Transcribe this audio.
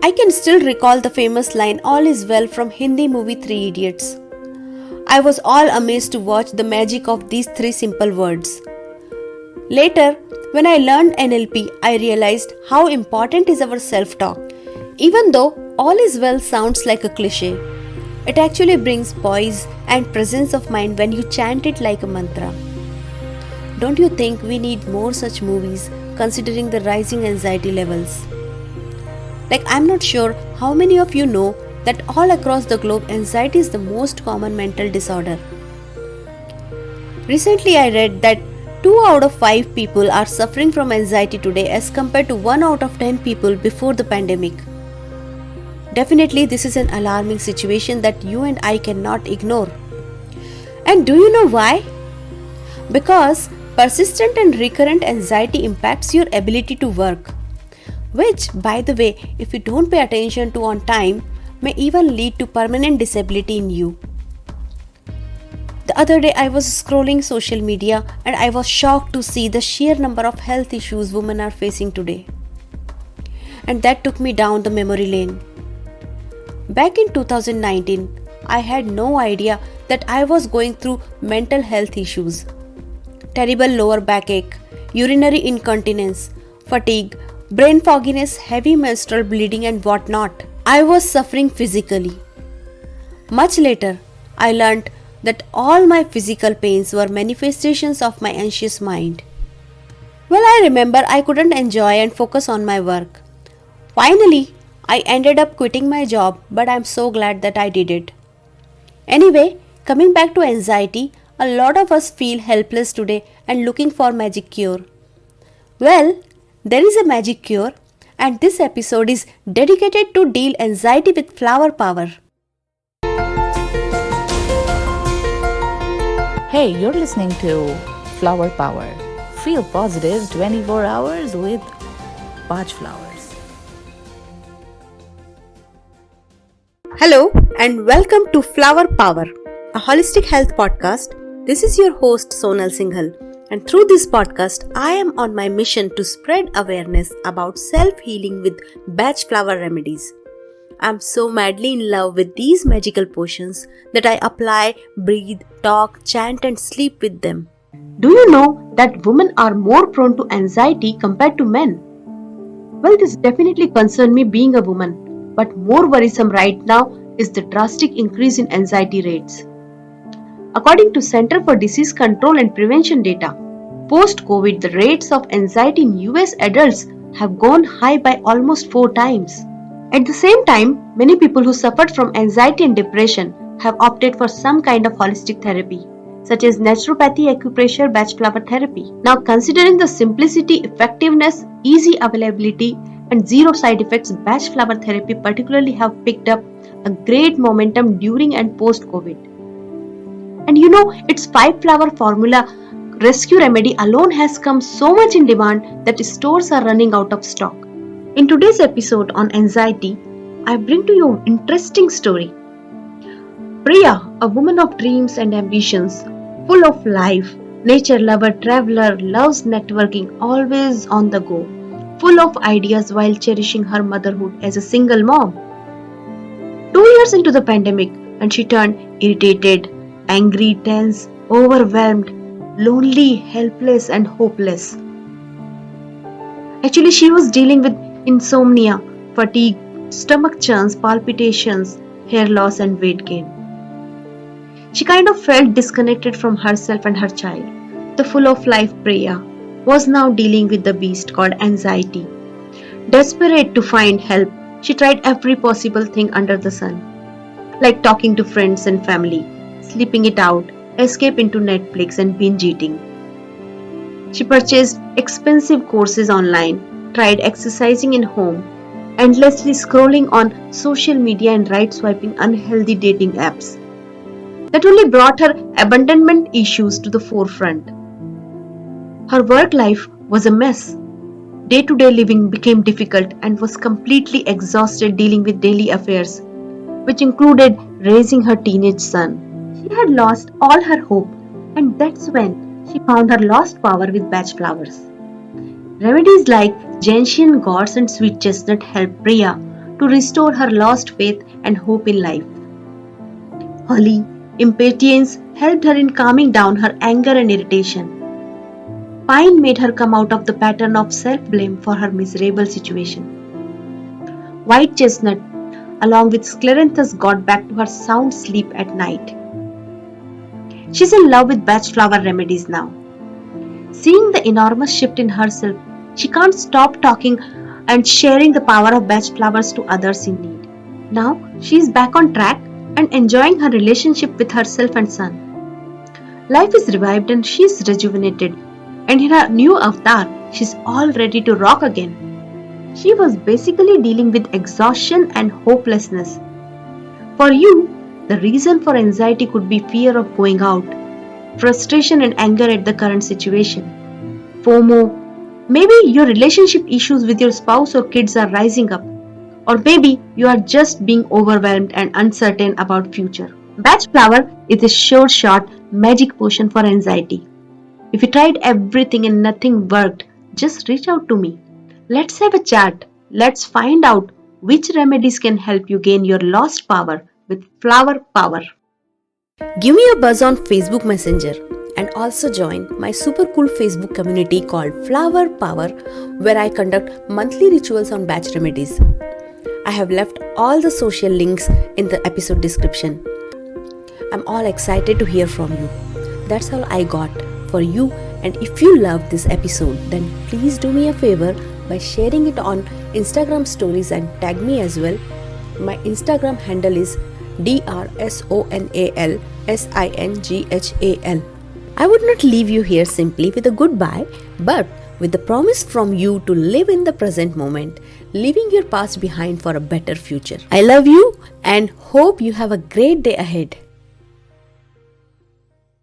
I can still recall the famous line "All is well" from Hindi movie Three Idiots. I was all amazed to watch the magic of these three simple words. Later, when I learned NLP, I realized how important is our self-talk. Even though "all is well" sounds like a cliche, it actually brings poise and presence of mind when you chant it like a mantra. Don't you think we need more such movies considering the rising anxiety levels? I'm not sure how many of you know that all across the globe anxiety is the most common mental disorder. Recently I read that 2 out of 5 people are suffering from anxiety today as compared to 1 out of 10 people before the pandemic. Definitely this is an alarming situation that you and I cannot ignore. And do you know why? Because persistent and recurrent anxiety impacts your ability to work, which, by the way, if you don't pay attention to on time, may even lead to permanent disability in you. The other day I was scrolling social media and I was shocked to see the sheer number of health issues women are facing today. And that took me down the memory lane. Back in 2019, I had no idea that I was going through mental health issues. Terrible lower backache, urinary incontinence, fatigue, brain fogginess, heavy menstrual bleeding and whatnot. I was suffering physically. Much later, I learned that all my physical pains were manifestations of my anxious mind. Well, I remember I couldn't enjoy and focus on my work. Finally, I ended up quitting my job, but I'm so glad that I did it. Anyway, coming back to anxiety, a lot of us feel helpless today and looking for magic cure. Well, there is a magic cure, and this episode is dedicated to deal anxiety with flower power. Hey, you're listening to Flower Power. Feel positive 24 hours with Bach Flowers. Hello and welcome to Flower Power, a holistic health podcast. This is your host Sonal Singhal, and through this podcast, I am on my mission to spread awareness about self-healing with Bach Flower Remedies. I'm so madly in love with these magical potions that I apply, breathe, talk, chant and sleep with them. Do you know that women are more prone to anxiety compared to men? Well, this definitely concerns me being a woman, but more worrisome right now is the drastic increase in anxiety rates. According to Center for Disease Control and Prevention data, post-COVID, the rates of anxiety in US adults have gone high by almost 4 times. At the same time, many people who suffered from anxiety and depression have opted for some kind of holistic therapy, such as naturopathy, acupressure, Bach Flower Therapy. Now, considering the simplicity, effectiveness, easy availability, and zero side effects, Bach Flower Therapy particularly have picked up a great momentum during and post-COVID. And you know, its 5-flower formula rescue remedy alone has come so much in demand that stores are running out of stock. In today's episode on anxiety, I bring to you an interesting story. Priya, a woman of dreams and ambitions, full of life, nature lover, traveler, loves networking, always on the go, full of ideas while cherishing her motherhood as a single mom. 2 years into the pandemic, and she turned irritated, angry, tense, overwhelmed, lonely, helpless and hopeless. Actually, she was dealing with insomnia, fatigue, stomach churns, palpitations, hair loss and weight gain. She kind of felt disconnected from herself and her child. The full of life Priya was now dealing with the beast called anxiety. Desperate to find help, she tried every possible thing under the sun, like talking to friends and family, sleeping it out, escape into Netflix and binge eating. She purchased expensive courses online, tried exercising in home, endlessly scrolling on social media and right swiping unhealthy dating apps. That only brought her abandonment issues to the forefront. Her work life was a mess. Day-to-day living became difficult and was completely exhausted dealing with daily affairs, which included raising her teenage son. She had lost all her hope, and that's when she found her lost power with Bach flowers. Remedies like gentian gourds and sweet chestnut helped Priya to to restore her lost faith and hope in life. Holly, impatience helped her in calming down her anger and irritation. Pine made her come out of the pattern of self-blame for her miserable situation. White chestnut, along with scleranthus, got back to her sound sleep at night. She's in love with Bach Flower Remedies now. Seeing the enormous shift in herself, she can't stop talking and sharing the power of Bach flowers to others in need. Now she is back on track and enjoying her relationship with herself and son. Life is revived and she is rejuvenated, and in her new avatar, she's all ready to rock again. She was basically dealing with exhaustion and hopelessness. For you, the reason for anxiety could be fear of going out, frustration and anger at the current situation, FOMO, maybe your relationship issues with your spouse or kids are rising up, or maybe you are just being overwhelmed and uncertain about future. Bach flower is a sure shot magic potion for anxiety. If you tried everything and nothing worked, just reach out to me. Let's have a chat. Let's find out which remedies can help you gain your lost power with flower power. Give me a buzz on Facebook Messenger and also join my super cool Facebook community called Flower Power, where I conduct monthly rituals on Bach remedies. I have left all the social links in the episode description. I'm all excited to hear from you. That's all I got for you, and if you love this episode, then please do me a favor by sharing it on Instagram stories and tag me as well. My Instagram handle is DRSONALSINGHAL. I would not leave you here simply with a goodbye, but with the promise from you to live in the present moment, leaving your past behind for a better future. I love you and hope you have a great day ahead.